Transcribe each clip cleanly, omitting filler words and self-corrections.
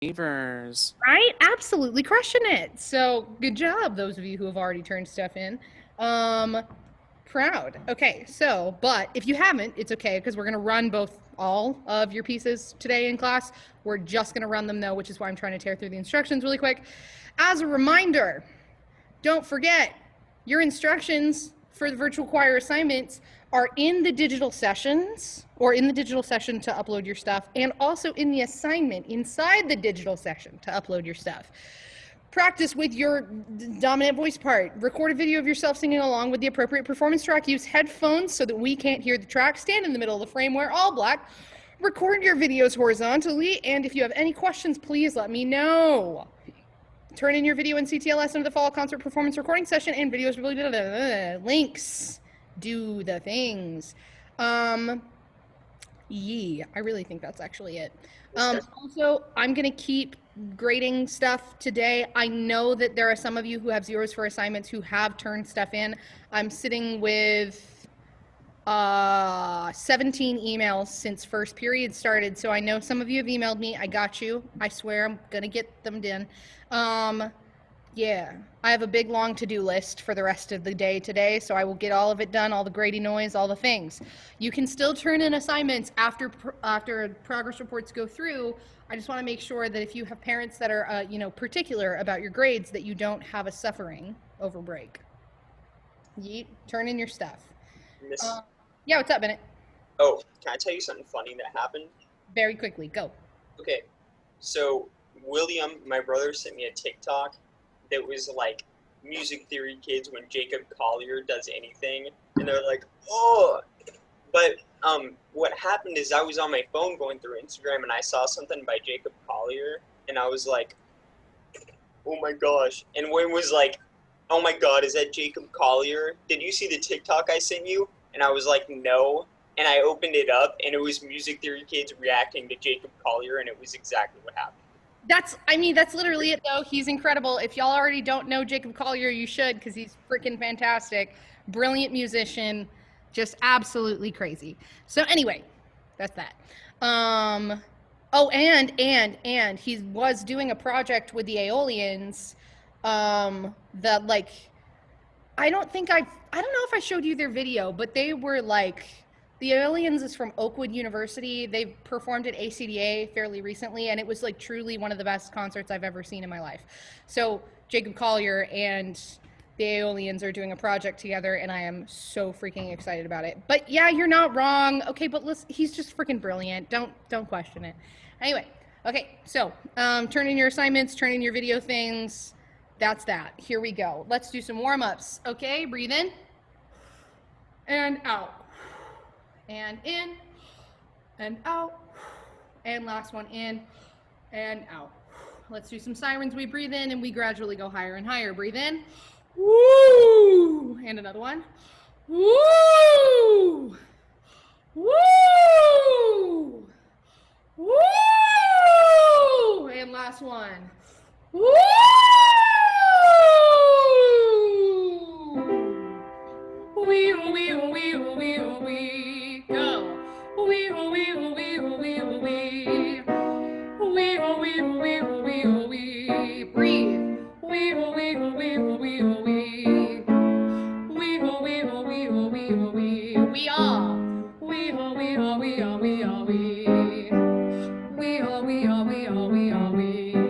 favors. Right? Absolutely crushing it. So good job, those of you who have already turned stuff in. Proud. Okay, so, but if you haven't, it's okay because we're going to run all of your pieces today in class. We're just going to run them though, which is why I'm trying to tear through the instructions really quick. As a reminder, don't forget your instructions for the virtual choir assignments are in the digital sessions or in the digital session to upload your stuff and also in the assignment inside the digital session to upload your stuff. Practice with your dominant voice part. Record a video of yourself singing along with the appropriate performance track. Use headphones so that we can't hear the track. Stand in the middle of the frame, wear all black. Record your videos horizontally, and if you have any questions, please let me know. Turn in your video and CTLS into the fall concert performance recording session and videos links. Do the things. I really think that's actually it. Also, I'm going to keep grading stuff today. I know that there are some of you who have zeros for assignments who have turned stuff in. I'm sitting with 17 emails since first period started, so I know some of you have emailed me. I got you. I swear I'm going to get them done. Yeah, I have a big long to-do list for the rest of the day today, so I will get all of it done, all the grady noise, all the things. You can still turn in assignments after progress reports go through. I just want to make sure that if you have parents that are, particular about your grades, that you don't have a suffering over break. Yeet, turn in your stuff. Yeah, what's up, Bennett? Oh, can I tell you something funny that happened? Very quickly, go. Okay, so William, my brother, sent me a TikTok that was like music theory kids when Jacob Collier does anything, and they're like, oh. But what happened is I was on my phone going through Instagram and I saw something by Jacob Collier, and I was like, oh my gosh. And Wayne was like, oh my god, is that Jacob Collier? Did you see the TikTok I sent you? And I was like, no. And I opened it up, and it was music theory kids reacting to Jacob Collier, and it was exactly what happened. That's literally it, though. He's incredible. If y'all already don't know Jacob Collier, you should, because he's freaking fantastic. Brilliant musician. Just absolutely crazy. So anyway, that's that. Oh, and he was doing a project with the Aeolians that, like, I don't know if I showed you their video, but they were like, the Aeolians is from Oakwood University. They've performed at ACDA fairly recently, and it was like truly one of the best concerts I've ever seen in my life. So Jacob Collier and the Aeolians are doing a project together, and I am so freaking excited about it. But yeah, you're not wrong. Okay, but listen, he's just freaking brilliant. Don't question it. Anyway, okay, so turn in your assignments, turn in your video things. That's that. Here we go. Let's do some warm-ups. Okay, breathe in and out. And in, and out, and last one in, and out. Let's do some sirens. We breathe in, and we gradually go higher and higher. Breathe in, woo, and another one, woo, woo, woo, and last one, woo, wee, wee, wee, wee, wee. Go. Wee wee wee wee wee wee. Wee wee wee wee wee. Breathe. Wee wee wee wee wee. Wee wee wee wee wee. We are. Wee wee wee wee wee. We are we are we are we are we.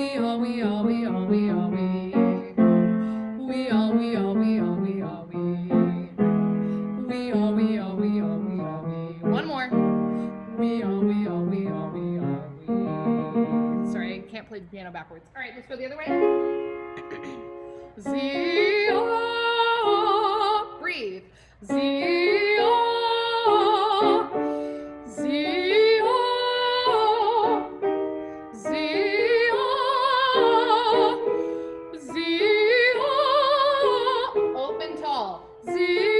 We are we are we are we are we. We are we are we are we are we. We are, we are, we are, we are, we. One more. We are, we are, we are, we are, we. Sorry, I can't play the piano backwards. All right, let's go the other way. Zio. Breathe. Zio. Zio. Zio. Zio. Open tall. Zio.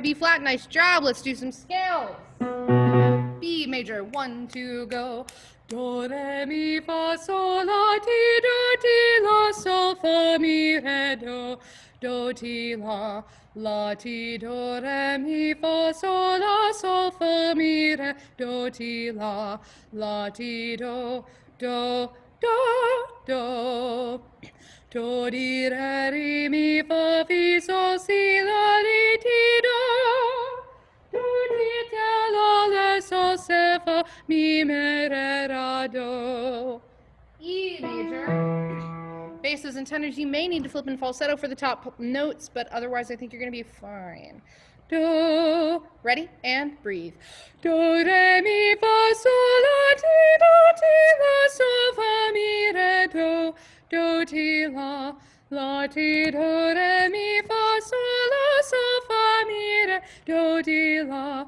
B flat, nice job. Let's do some scales. B major, 1, 2, go. Do, re, mi, fa, sol, la, ti, do, ti, la, sol, fa, mi, re, do, ti, la, ti, do, re, mi, fa, sol, fa, mi, re, do, ti, la, ti, do, do, do. Do, di, re, ri, mi, fa, fi, sol, si, la, li, ti, do. Do, ti, te, la, le, sol, se, fa, mi, me, re, ra, do. E major. Basses and tenors, you may need to flip in falsetto for the top notes, but otherwise I think you're going to be fine. Do. Ready? And breathe. Do, re, mi, fa, sol, la, ti, do, ti, la, sol, fa, mi, re, do, ti, la, ti, do, re, mi, fa, sol, fa, mi, re, do, ti, la,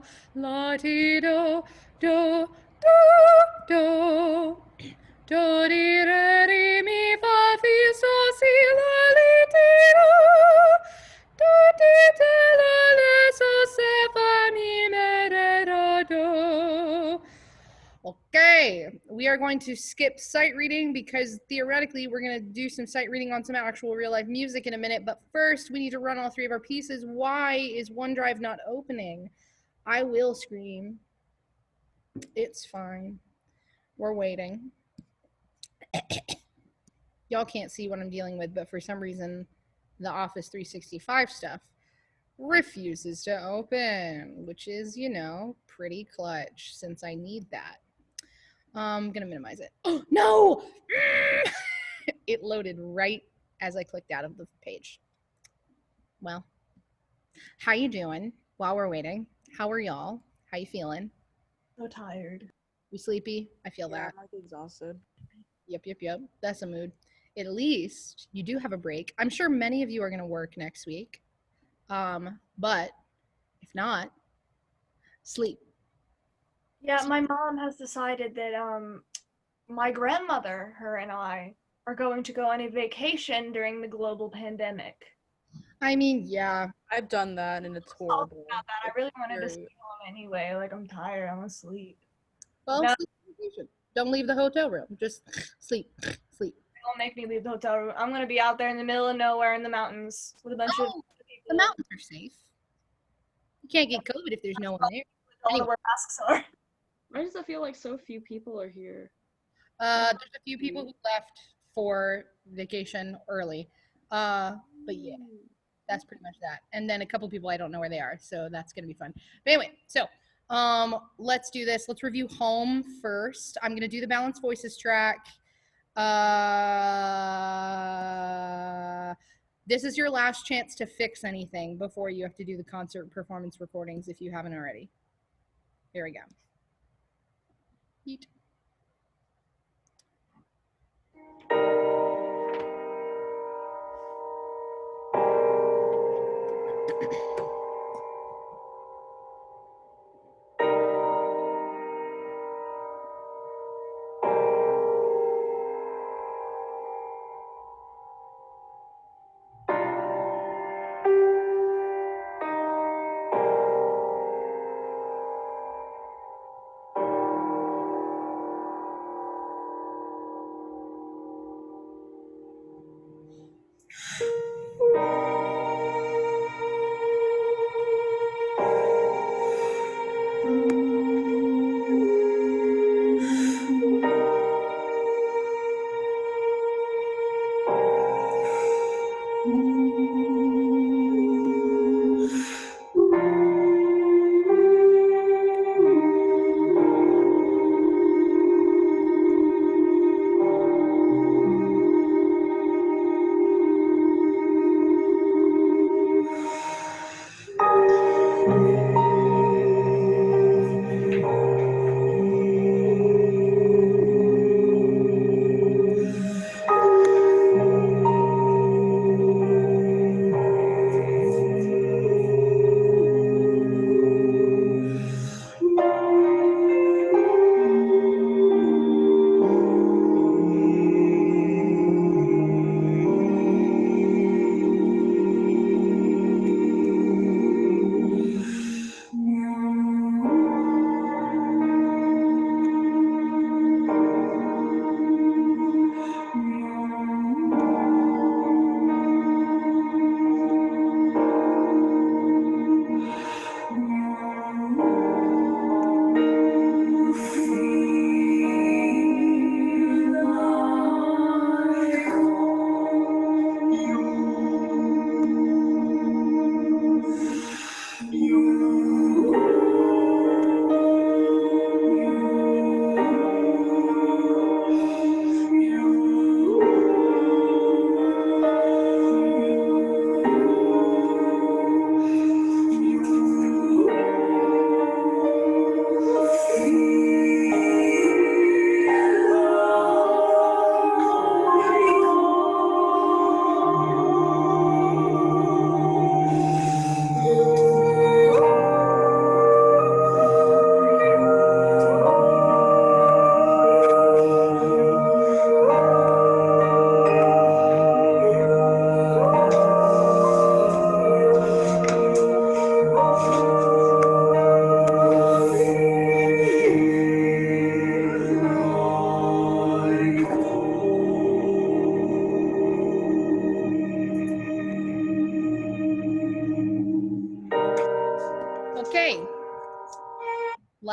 ti, do, do, do. Do, di, re, ri, mi, fa, fi, sol, si, la, li, ti, do. Do, ti, te, la, le, sol, se, fa, mi, me, re, ra, do. Okay, we are going to skip sight reading because theoretically we're going to do some sight reading on some actual real life music in a minute. But first, we need to run all 3 of our pieces. Why is OneDrive not opening? I will scream. It's fine. We're waiting. Y'all can't see what I'm dealing with, but for some reason, the Office 365 stuff refuses to open, which is, pretty clutch since I need that. I'm gonna minimize it. Oh, no! It loaded right as I clicked out of the page. Well, how you doing while we're waiting? How are y'all? How you feeling? So tired. You sleepy? I feel that. I'm like exhausted. Yep. That's a mood. At least you do have a break. I'm sure many of you are gonna work next week. But if not, sleep. Yeah, my mom has decided that my grandmother, her and I, are going to go on a vacation during the global pandemic. I mean, yeah. I've done that and it's horrible. About that. I really wanted to stay home anyway. Like, I'm tired. I want to sleep. Well, No. sleep on vacation. Don't leave the hotel room. Just sleep. Don't make me leave the hotel room. I'm going to be out there in the middle of nowhere in the mountains with a bunch of people. The mountains are safe. You can't get COVID if there's no one there. Don't know where masks are. Why does it feel like so few people are here? There's a few people who left for vacation early. But yeah, that's pretty much that. And then a couple people I don't know where they are, so that's gonna be fun. But anyway, so let's do this. Let's review Home first. I'm gonna do the Balanced Voices track. This is your last chance to fix anything before you have to do the concert performance recordings if you haven't already. Here we go. Yeet.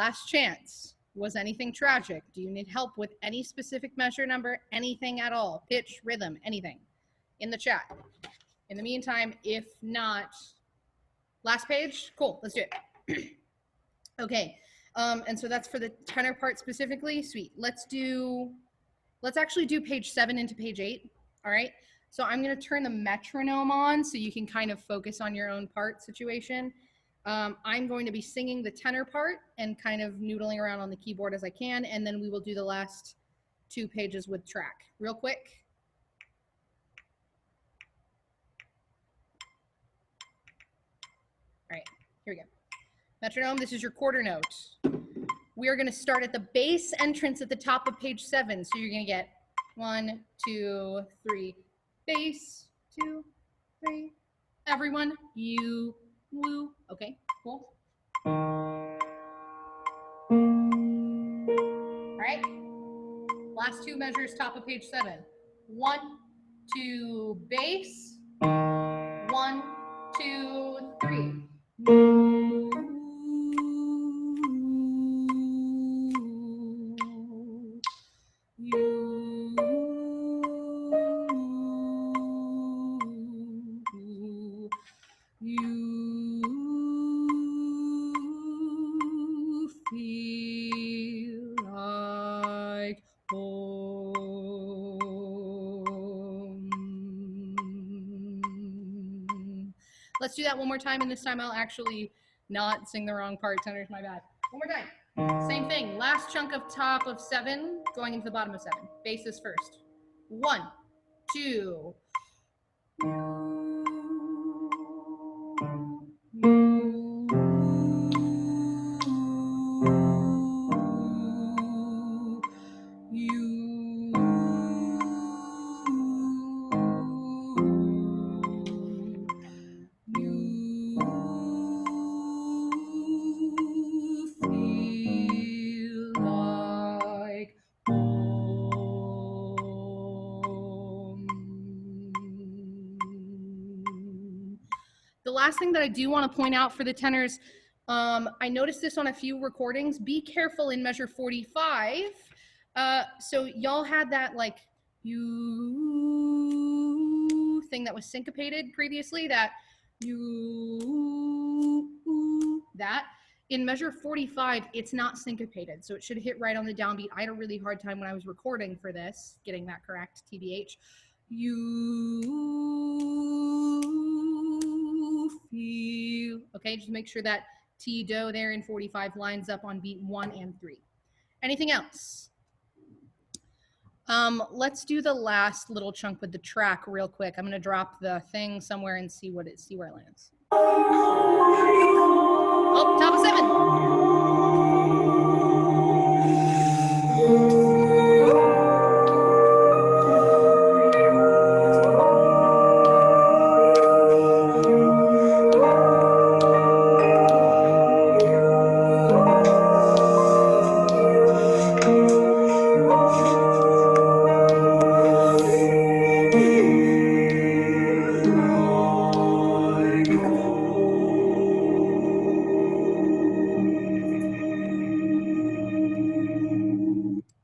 last chance. Was anything tragic? Do you need help with any specific measure number? Anything at all? Pitch, rhythm, anything? In the chat. In the meantime, if not, last page? Cool, let's do it. Okay, and so that's for the tenor part specifically. Sweet. Let's actually do page 7 into page 8. All right. So I'm going to turn the metronome on so you can kind of focus on your own part situation. I'm going to be singing the tenor part and kind of noodling around on the keyboard as I can, and then we will do the last 2 pages with track. Real quick. All right, here we go. Metronome, this is your quarter note. We are going to start at the bass entrance at the top of page 7. So you're going to get 1, 2, 3, bass, 2, 3. Everyone, you, woo. Okay, cool. All right. Last 2 measures, top of page 7. 1, 2, bass. 1, 2, 3. You feel like home. Let's do that one more time, and this time I'll actually not sing the wrong part. Tenors, my bad. One more time. Same thing. Last chunk of top of 7, going into the bottom of 7. Basses first. 1, 2. The last thing that I do want to point out for the tenors, I noticed this on a few recordings. Be careful in measure 45. So y'all had that like you thing that was syncopated previously, that that. In measure 45, it's not syncopated, so it should hit right on the downbeat. I had a really hard time when I was recording for this, getting that correct, TBH. You feel, okay, just make sure that T do there in 45 lines up on beat 1 and 3. Anything else? Let's do the last little chunk with the track real quick. I'm gonna drop the thing somewhere and see where it lands. Oh, top of 7.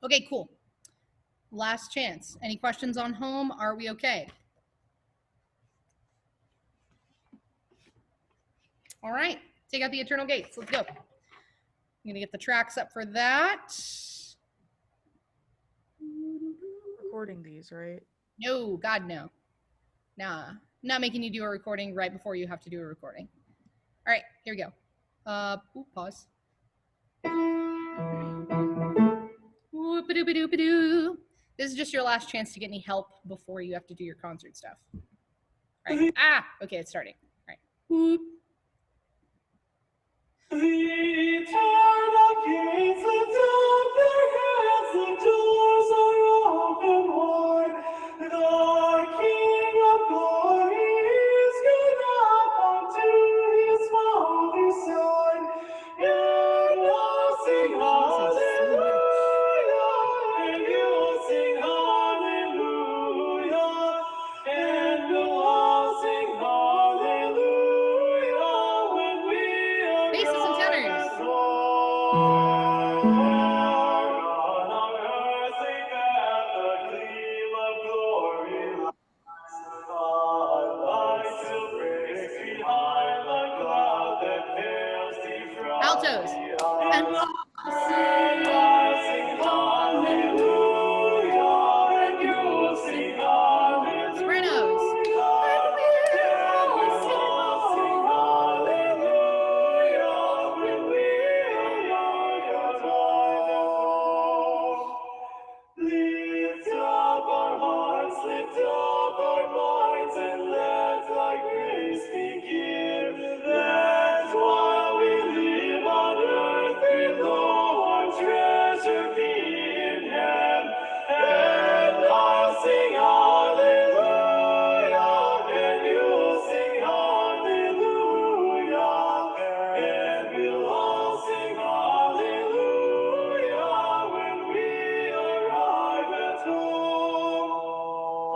Okay, cool. Last chance. Any questions on home? Are we okay? All right, take out the eternal gates. Let's go. I'm gonna get the tracks up for that. Recording these, right? No, God, no. Nah, I'm not making you do a recording right before you have to do a recording. All right, here we go. Pause. Whoop-a-doop-a-doop-a-doo. This is just your last chance to get any help before you have to do your concert stuff. All right. Okay, it's starting. All right. Whoop. The eternal gates lift up their heads, the doors are open wide. The King of glory is gone up unto his Father's side. And I'll sing hallelujah, and you'll sing hallelujah, and we'll all sing hallelujah when we Basses and tenors. Lord. altos. And I sing hallelujah, and you sing hallelujah. Sopranos. And we will sing hallelujah when we are your throne. Lift up our hearts, lift up our minds, and let thy grace begin. That while we live on earth, below our treasure be in heaven. And I'll sing hallelujah, and you'll sing hallelujah, and we'll all sing hallelujah when we arrive at home.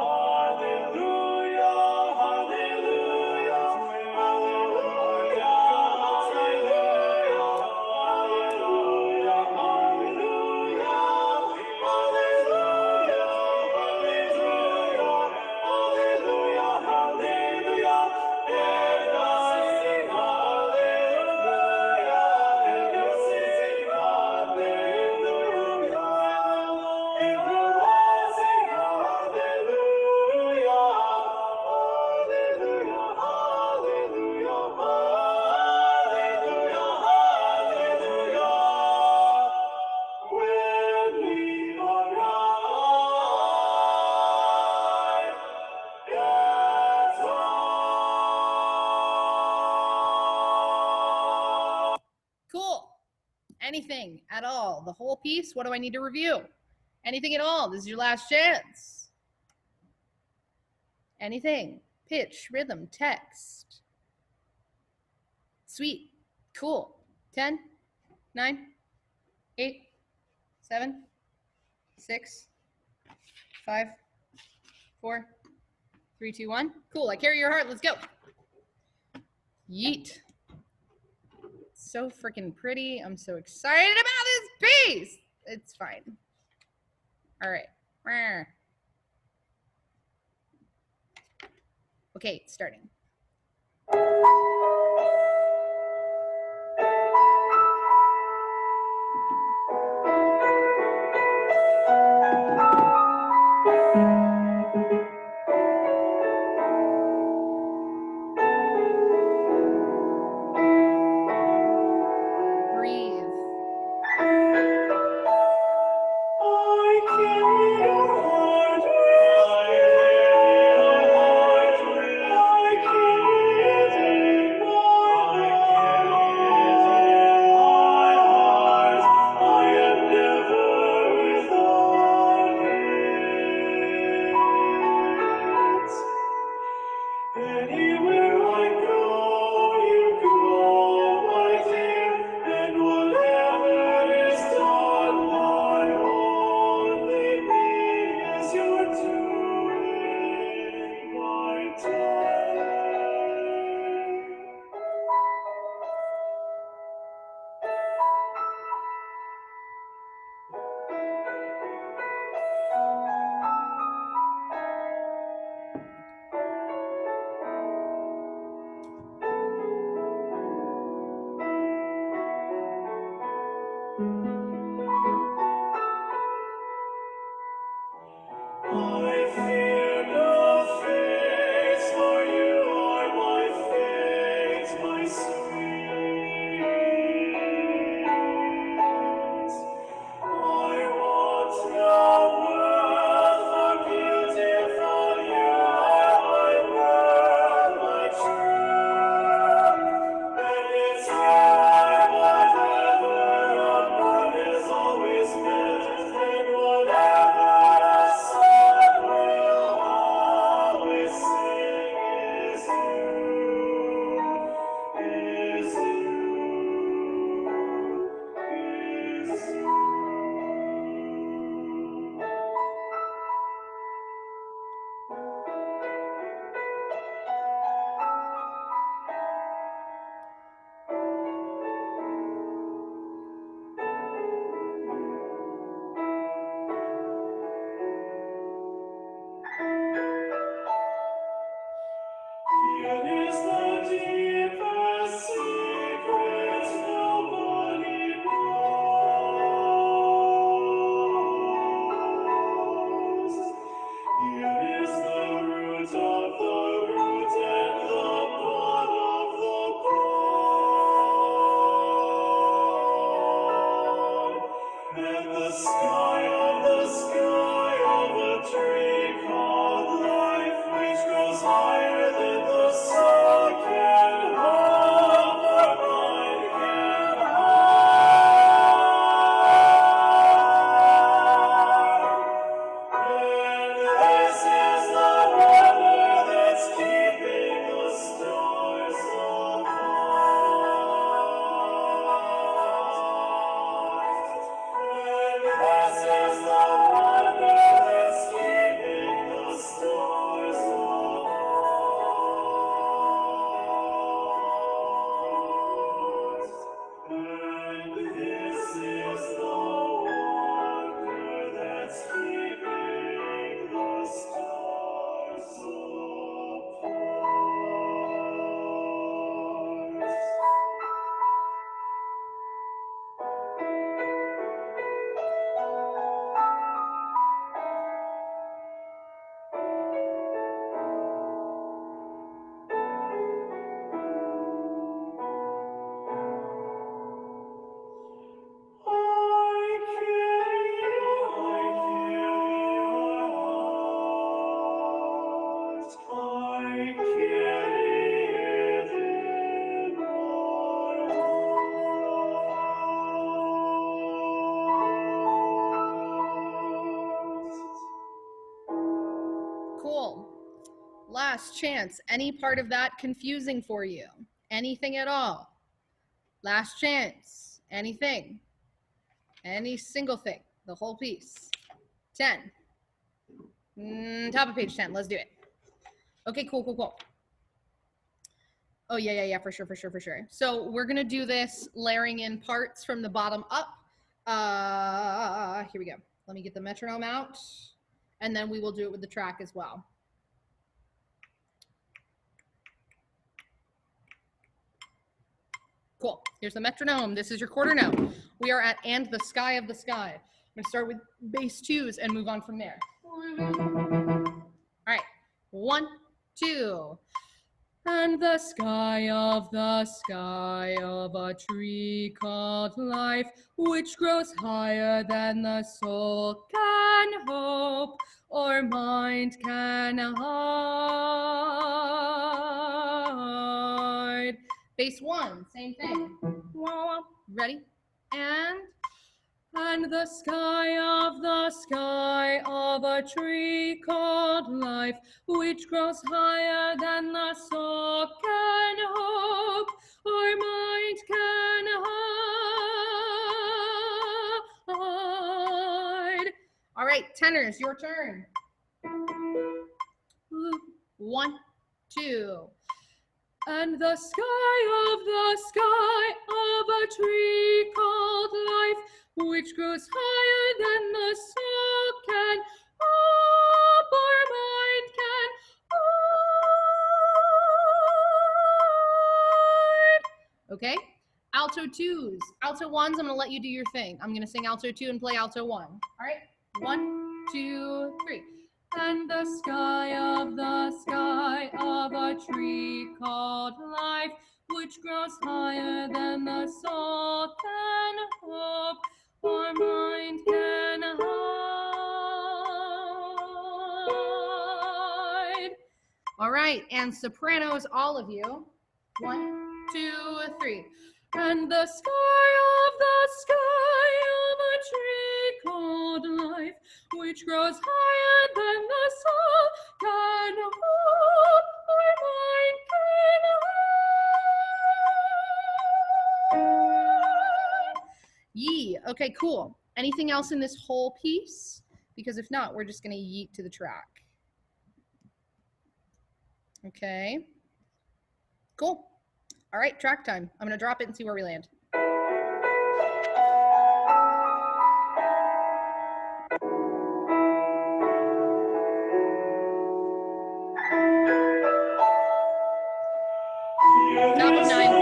Hallelujah, hallelujah, hallelujah, hallelujah, hallelujah, hallelujah, hallelujah, hallelujah, hallelujah, and I sing hallelujah, and you sing hallelujah, and we'll all sing hallelujah, hallelujah, hallelujah, hallelujah, hallelujah, when we arrive at home. Cool. Anything at all. The whole piece. What do I need to review? Anything at all. This is your last chance. Anything. Pitch, rhythm, text. Sweet. Cool. 10, 9, 8, 7, 6, 5, 4, 3, 2, 1. Cool. I carry your heart. Let's go. Yeet. So freaking pretty. I'm so excited about this piece. It's fine. All right. Okay, starting. Breathe. I carry your heart, I carry cool. Last chance. Any part of that confusing for you? Anything at all? Last chance. Anything? Any single thing? The whole piece. 10. Top of page 10. Let's do it. Okay, cool. Oh, yeah, for sure. So we're going to do this layering in parts from the bottom up. Here we go. Let me get the metronome out, and then we will do it with the track as well. Cool. Here's the metronome. This is your quarter note. We are at "And the Sky of the Sky." I'm going to start with bass 2s and move on from there. All right. 1, 2. And the sky of a tree called life, which grows higher than the soul can hope or mind can hide. Bass 1, same thing. Ready? And the sky of a tree called life, which grows higher than the soul can hope or mind can hide. All right, tenors, your turn. 1, 2. And the sky of a tree called life, which grows higher than the soul can hope or mind can hide. Okay, alto 2s. Alto 1s, I'm gonna let you do your thing. I'm gonna sing alto 2 and play alto 1. All right, 1, 2, 3. And the sky of a tree called life, which grows higher than the soul can hope or mind can hide. All right, and sopranos, all of you. 1, 2, 3. And the sky of a tree called life, which grows higher than the soul can hope or mind can hide. Yee. Okay, cool. Anything else in this whole piece? Because if not, we're just going to yeet to the track. Okay. Cool. All right, track time. I'm going to drop it and see where we land. Top of 9.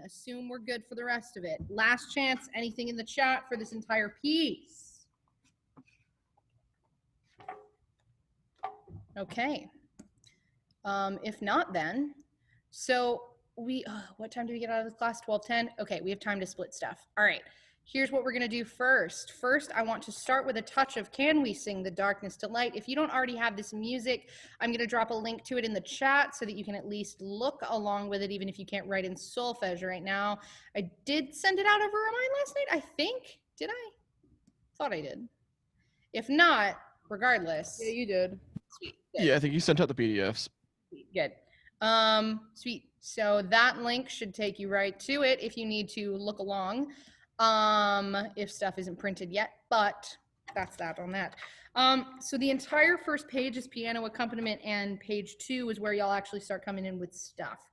Assume we're good for the rest of it. Last chance, anything in the chat for this entire piece? Okay. If not, then, so we, what time do we get out of this class? 12:10? Okay, we have time to split stuff. All right, here's what we're gonna do first. First, I want to start with a touch of Can We Sing the Darkness to Light? If you don't already have this music, I'm gonna drop a link to it in the chat so that you can at least look along with it, even if you can't write in solfege right now. I did send it out over mine last night, I think. Did I? Thought I did. If not, regardless. Yeah, you did. Sweet. Good. Yeah, I think you sent out the PDFs. Good. Sweet. So that link should take you right to it if you need to look along. If stuff isn't printed yet, but that's that on that. So the entire first page is piano accompaniment, and page 2 is where y'all actually start coming in with stuff.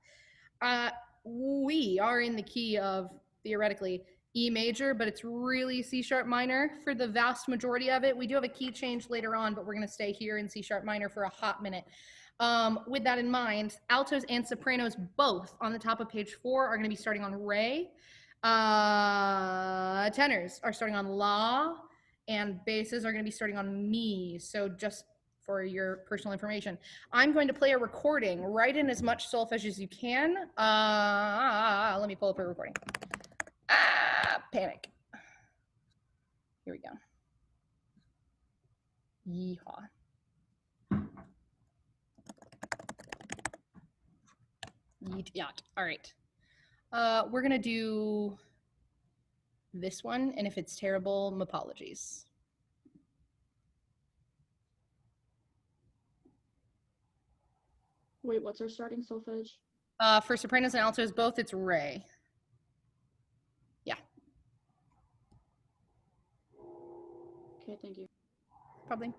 We are in the key of, theoretically, E major, but it's really C sharp minor for the vast majority of it. We do have a key change later on, but we're going to stay here in C sharp minor for a hot minute. With that in mind, altos and sopranos both on the top of page 4 are going to be starting on re. Tenors are starting on la, and basses are going to be starting on mi. So just for your personal information, I'm going to play a recording. Write in as much solfege as you can. Let me pull up a recording. Panic. Here we go. Yeehaw. Yeet yacht. All right. We're gonna do this one, and if it's terrible, my apologies. Wait, what's our starting solfege? For sopranos and altos both, it's re. Yeah. Okay, thank you. Probably.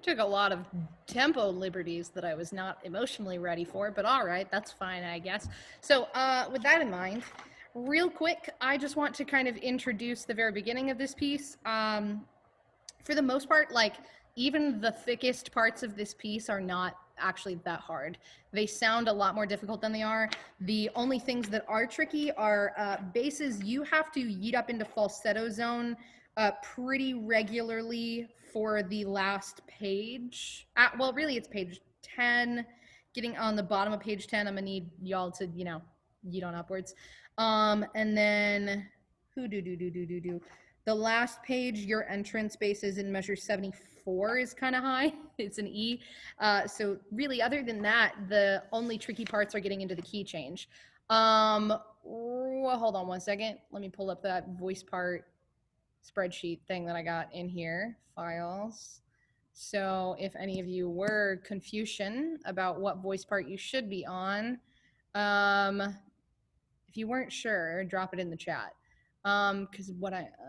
took a lot of tempo liberties that I was not emotionally ready for, but all right, that's fine, I guess. So with that in mind, real quick, I just want to kind of introduce the very beginning of this piece. For the most part, like, even the thickest parts of this piece are not actually that hard. They sound a lot more difficult than they are. The only things that are tricky are basses. You have to yeet up into falsetto zone pretty regularly for the last page. Well, really, it's page 10. Getting on the bottom of page 10, I'm gonna need y'all to, yeet on upwards. And then, the last page, your entrance bass is in measure 74 is kind of high. It's an E. So really, other than that, the only tricky parts are getting into the key change. Well, hold on one second. Let me pull up that voice part spreadsheet thing that I got in here. Files. So if any of you were confusion about what voice part you should be on, if you weren't sure, drop it in the chat. Because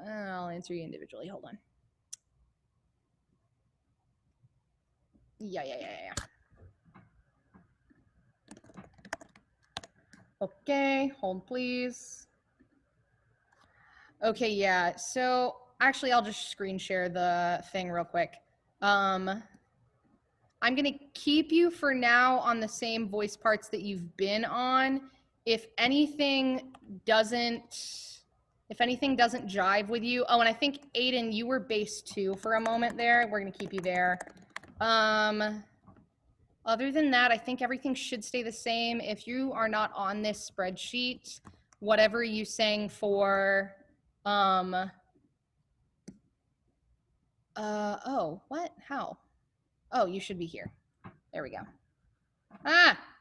I'll answer you individually. Hold on. Yeah. Okay, hold please. Okay, yeah. So actually, I'll just screen share the thing real quick. I'm gonna keep you for now on the same voice parts that you've been on. If anything doesn't jive with you, oh, and I think Aiden, you were bass 2 for a moment there. We're gonna keep you there. Other than that, I think everything should stay the same. If you are not on this spreadsheet, whatever you sang for, oh, what? How? Oh, you should be here. There we go.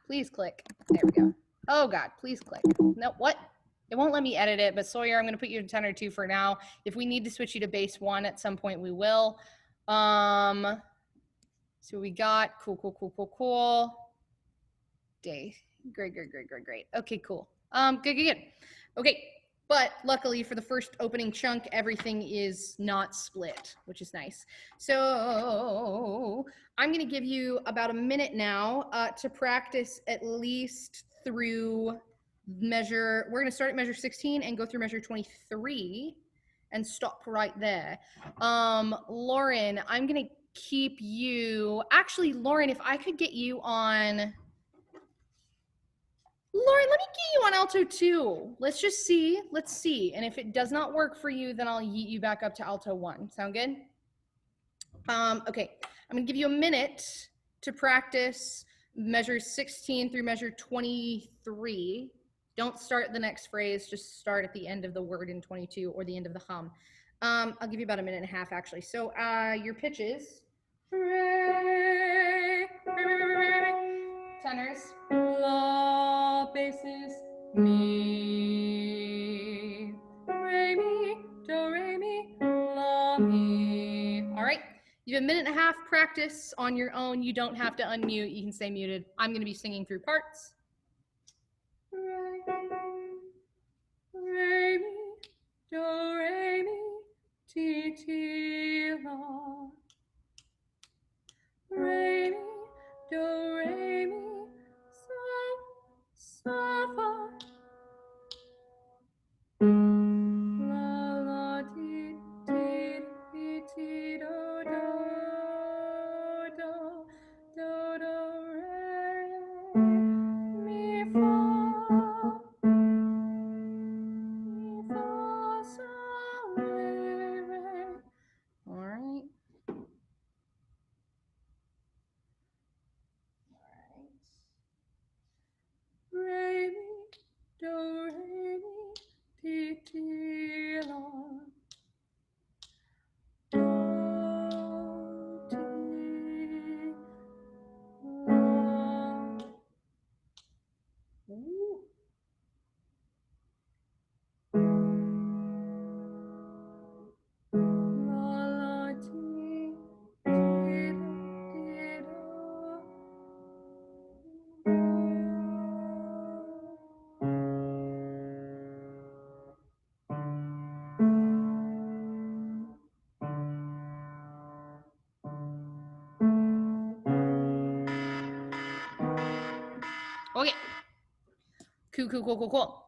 Please click. There we go. Oh God, please click. No, what? It won't let me edit it, but Sawyer, I'm gonna put you to 10 or 2 for now. If we need to switch you to bass 1 at some point, we will. So we got cool. Day. Great. Okay, cool. Good. Okay, but luckily for the first opening chunk, everything is not split, which is nice. So I'm gonna give you about a minute now to practice at least through we're gonna start at measure 16 and go through measure 23 and stop right there. Lauren, I'm gonna keep you, actually, Lauren, if I could get you on, Lauren, let me get you on alto 2. Let's just see. Let's see. And if it does not work for you, then I'll yeet you back up to alto 1. Sound good? Okay. I'm going to give you a minute to practice measures 16 through measure 23. Don't start the next phrase. Just start at the end of the word in 22 or the end of the hum. I'll give you about a minute and a half, actually. So your pitches. Tenors. La, basses, mi, re, mi, do, re, mi, la, mi. All right. You have a minute and a half practice on your own. You don't have to unmute. You can stay muted. I'm going to be singing through parts. Re, re, mi, do, re, mi, ti, ti, la. Re, mi, do, re, mi, sa, fa. La, la, ti, ti, ti, ti, do, do, do, do, do, re, mi, fa, sa, re, re. All right. Okay. Cool.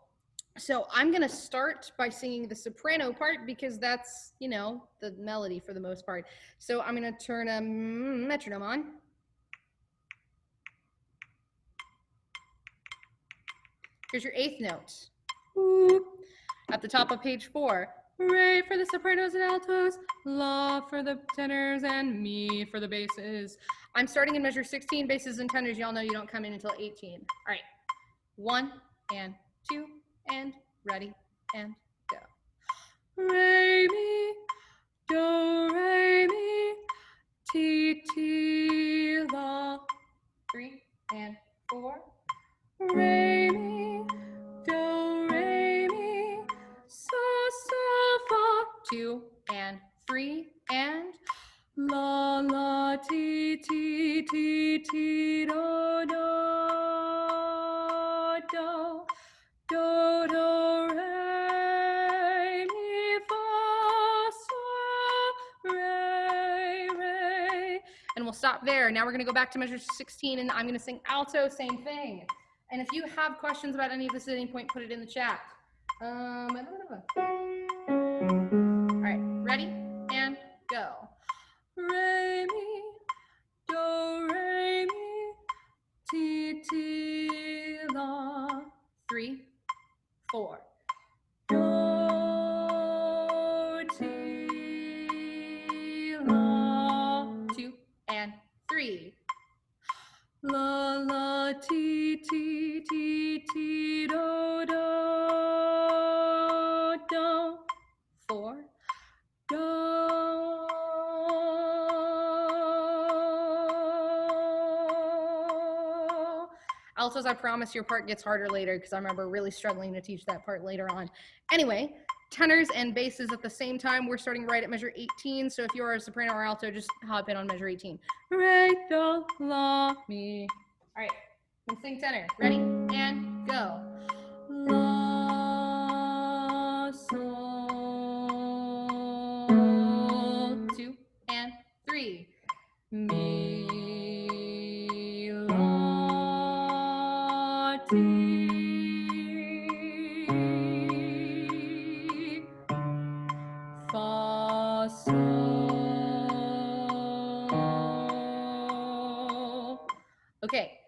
So I'm gonna start by singing the soprano part because that's, you know, the melody for the most part. So I'm gonna turn a metronome on. Here's your eighth note. Woo. At the top of page 4. Re for the sopranos and altos, la for the tenors, and mi for the basses. I'm starting in measure 16, basses and tenors. Y'all know you don't come in until 18. All right. 1 and 2 and ready and go. Re mi, do re mi, ti ti la. 3 and 4. Re mi, do re mi, so so fa. 2 and 3 and la la ti ti ti ti do do do do do re mi fa so re. And we'll stop there. Now we're going to go back to measure 16 and I'm going to sing alto, same thing. And if you have questions about any of this at any point, put it in the chat. All right, ready and go. Re mi, do re mi, ti ti la. 3, 4. Do ti la. 2 and 3. La la ti ti ti ti do do do. 4. Do. Altos, I promise your part gets harder later because I remember really struggling to teach that part later on. Anyway, tenors and basses at the same time. We're starting right at measure 18. So if you're a soprano or alto, just hop in on measure 18. Re, do, la, mi. All right, let's sing tenor. Ready and go. La, sol. 2 and 3. Mi, la, ti. Fa, sol. Okay,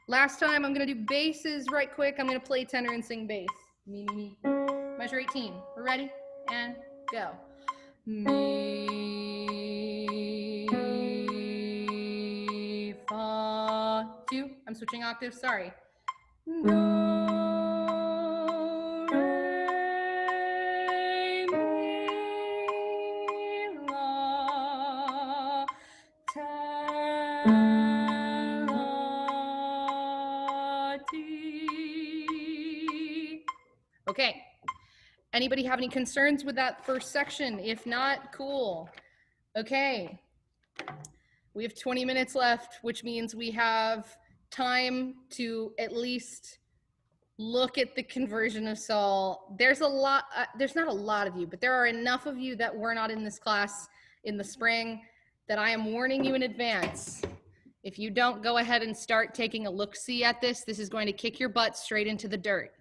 last time I'm gonna do basses right quick. I'm gonna play tenor and sing bass. Mi, mi, mi. Measure 18. We're ready and go. Mi, fa, 2. I'm switching octaves, sorry. Do, re, mi, la, ta, la, ti. Okay. Anybody have any concerns with that first section? If not, cool. Okay. We have 20 minutes left, which means we have time to at least look at the conversion of Saul. There's a lot, there's not a lot of you, but there are enough of you that were not in this class in the spring that I am warning you in advance. If you don't go ahead and start taking a look-see at this, this is going to kick your butt straight into the dirt.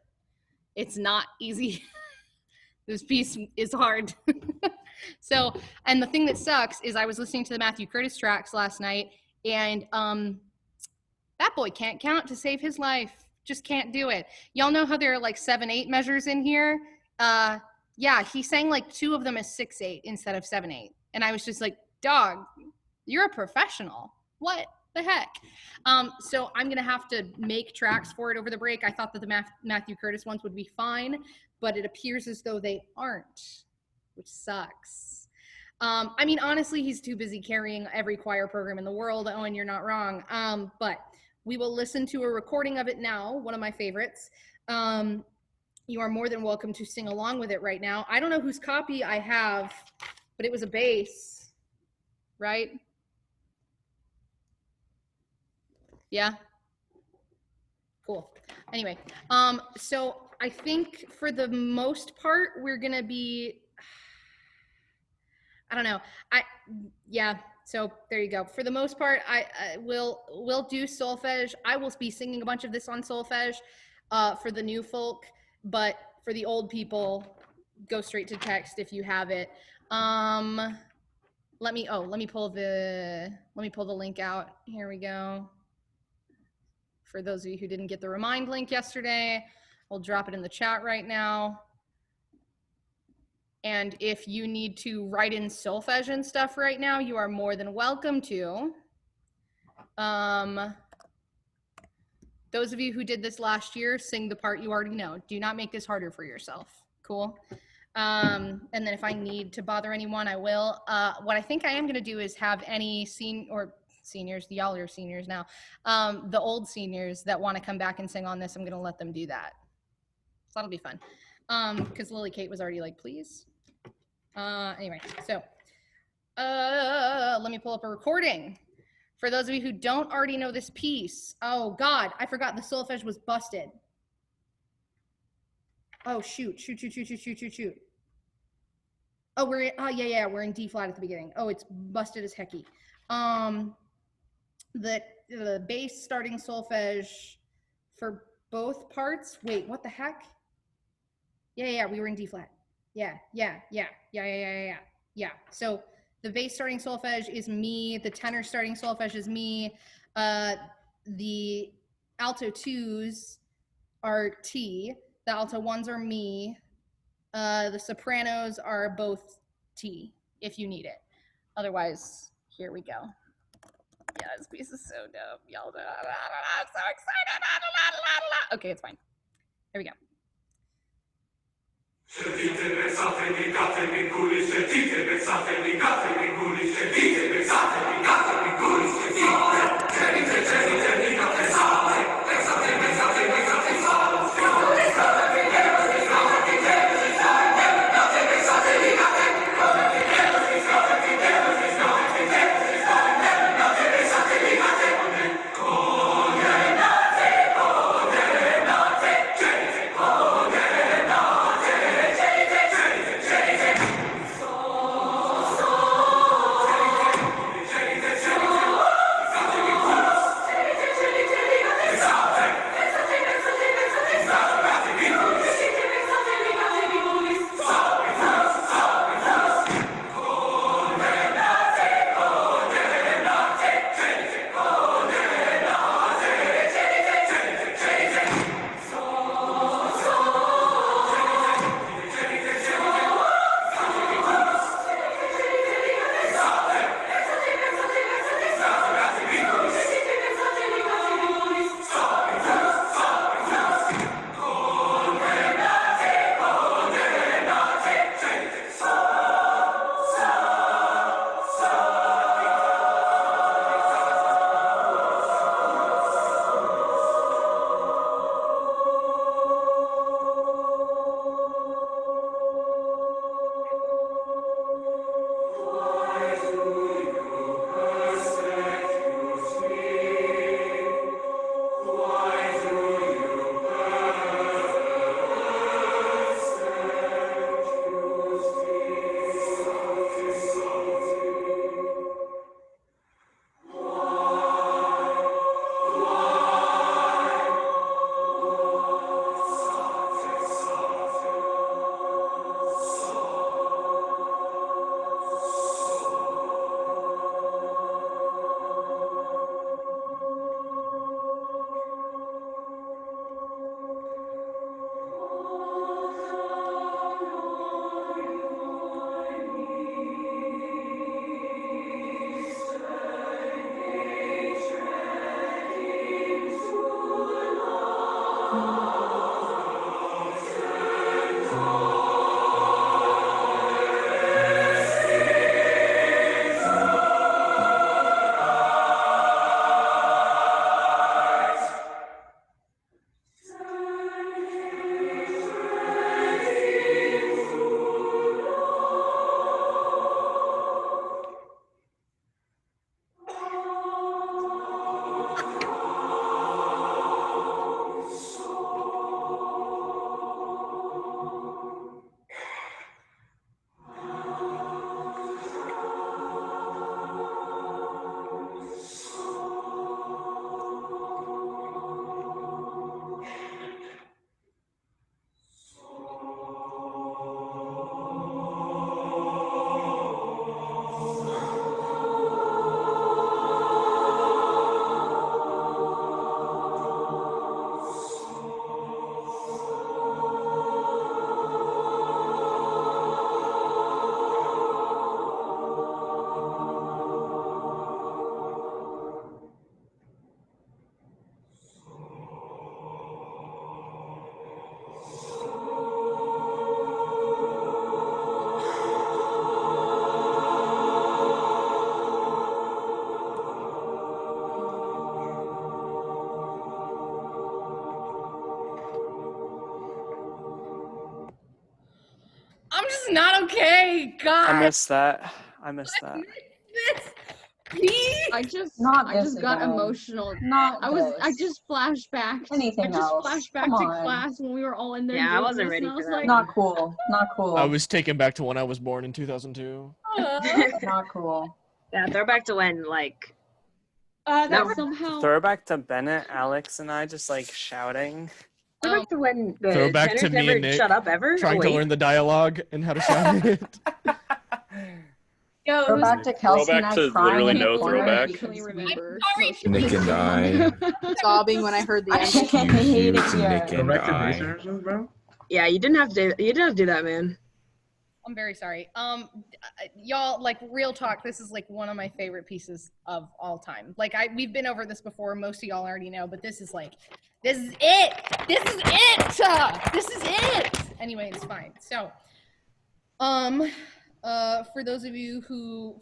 It's not easy. This piece is hard. So, and the thing that sucks is I was listening to the Matthew Curtis tracks last night, and that boy can't count to save his life. Just can't do it. Y'all know how there are like 7/8 measures in here? Yeah, he sang like 2 of them as 6/8 instead of 7/8. And I was just like, dog, you're a professional. What the heck? So I'm gonna have to make tracks for it over the break. I thought that the Matthew Curtis ones would be fine, but it appears as though they aren't, which sucks. I mean, honestly, he's too busy carrying every choir program in the world. Oh, and you're not wrong. But we will listen to a recording of it now, one of my favorites. You are more than welcome to sing along with it right now. I don't know whose copy I have, but it was a bass, right? Yeah? Cool. Anyway, so I think for the most part, we're gonna be, I don't know. Yeah, So there you go. For the most part, I will do solfege. I will be singing a bunch of this on solfege for the new folk, but for the old people, go straight to text if you have it. Let me pull the link out. Here we go. For those of you who didn't get the remind link yesterday, I'll drop it in the chat right now. And if you need to write in solfege and stuff right now, you are more than welcome to. Those of you who did this last year, sing the part you already know. Do not make this harder for yourself. Cool. And then if I need to bother anyone, I will. What I think I am going to do is have any seniors, y'all are seniors now, the old seniors that want to come back and sing on this, I'm going to let them do that. So that'll be fun. Because Lily Kate was already like, please. Anyway, so let me pull up a recording. For those of you who don't already know this piece, oh God, I forgot the solfege was busted. Oh shoot. Oh, we're in D flat at the beginning. Oh, it's busted as hecky. The bass starting solfege for both parts. Wait, what the heck? Yeah, we were in D flat. Yeah. So the bass starting solfege is me. The tenor starting solfege is me. The alto 2s are T. The alto 1s are me. The sopranos are both T if you need it. Otherwise, here we go. Yeah, this piece is so dope. Y'all, I'm so excited. Okay, it's fine. Here we go. I'm just not okay. God. I miss that. Please. I just Not I this just got again. emotional. Not I this. just flashbacked. Anything I just else. flashbacked Come to on. class when we were all in there Yeah, I doing wasn't this, ready and I for was that like, Not cool. Not cool. I was taken back to when I was born in 2002. Not cool. Yeah, throwback to when like that No. somehow Throwback to Bennett, Alex, and I just like shouting. throwback to when the Throwback to Jenners me never and Nick shut up ever. trying Oh, to wait. learn the dialogue and how to shout it. Yo, Go back to Kelsey and I Throwback to crying literally in the no corner throwback. because actually we remember. sorry. Nick and I. Sobbing when I heard the I end. hate Excuse you it to Nick here. and Go back to I. researchers, bro. Yeah, you didn't have to do that, man. I'm very sorry. Y'all, like, real talk, this is like one of my favorite pieces of all time. Like, we've been over this before. Most of y'all already know, but this is it. This is it. Anyway, it's fine. So, for those of you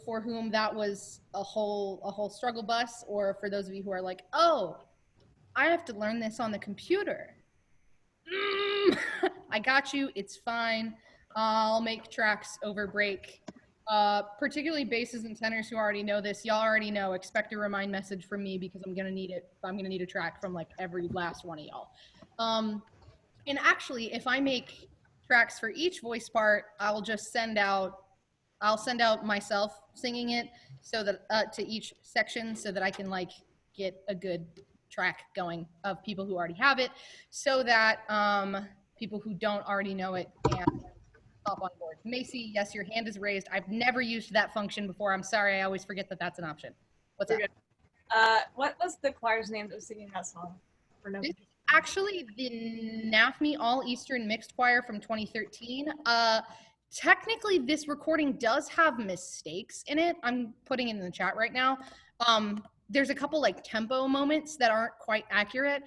for whom that was a whole struggle bus, or for those of you who are like, oh, I have to learn this on the computer. I got you. It's fine. I'll make tracks over break. Particularly basses and tenors who already know this. Y'all already know. Expect a remind message from me because I'm gonna need it. I'm gonna need a track from like every last one of y'all. And actually, if I make tracks for each voice part, I'll just send out myself singing it so that to each section so that I can like get a good track going of people who already have it, so that people who don't already know it can hop on board. Macy, yes, your hand is raised. I've never used that function before. I'm sorry. I always forget that that's an option. What's up? what was the choir's name that was singing that song? For no. This is actually the NAFME All Eastern Mixed Choir from 2013. Technically, this recording does have mistakes in it. I'm putting it in the chat right now. There's a couple like tempo moments that aren't quite accurate.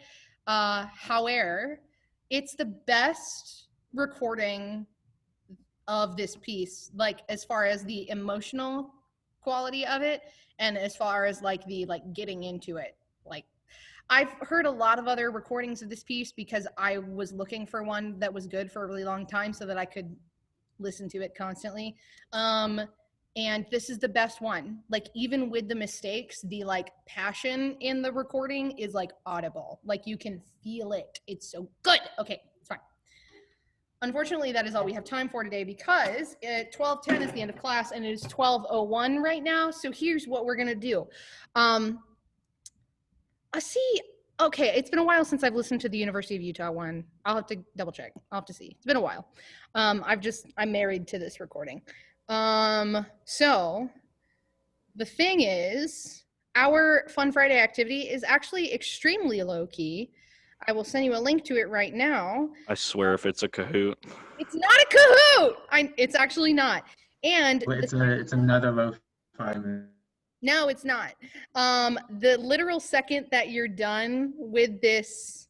However, it's the best recording of this piece, like as far as the emotional quality of it, and as far as like the getting into it. Like, I've heard a lot of other recordings of this piece because I was looking for one that was good for a really long time so that I could listen to it constantly. And this is the best one. Like, even with the mistakes, the like passion in the recording is like audible. Like, you can feel it. It's so good. Okay, it's fine. Unfortunately, that is all we have time for today because 12:10 is the end of class and it is 12:01 right now. So here's what we're gonna do. Okay, it's been a while since I've listened to the University of Utah one. I'll have to double check. I'll have to see. It's been a while. I'm married to this recording. So the thing is, our Fun Friday activity is actually extremely low key. I will send you a link to it right now. I swear if it's a Kahoot. It's not a Kahoot! It's actually not. And it's another lo-fi movie. No, it's not. The literal second that you're done with this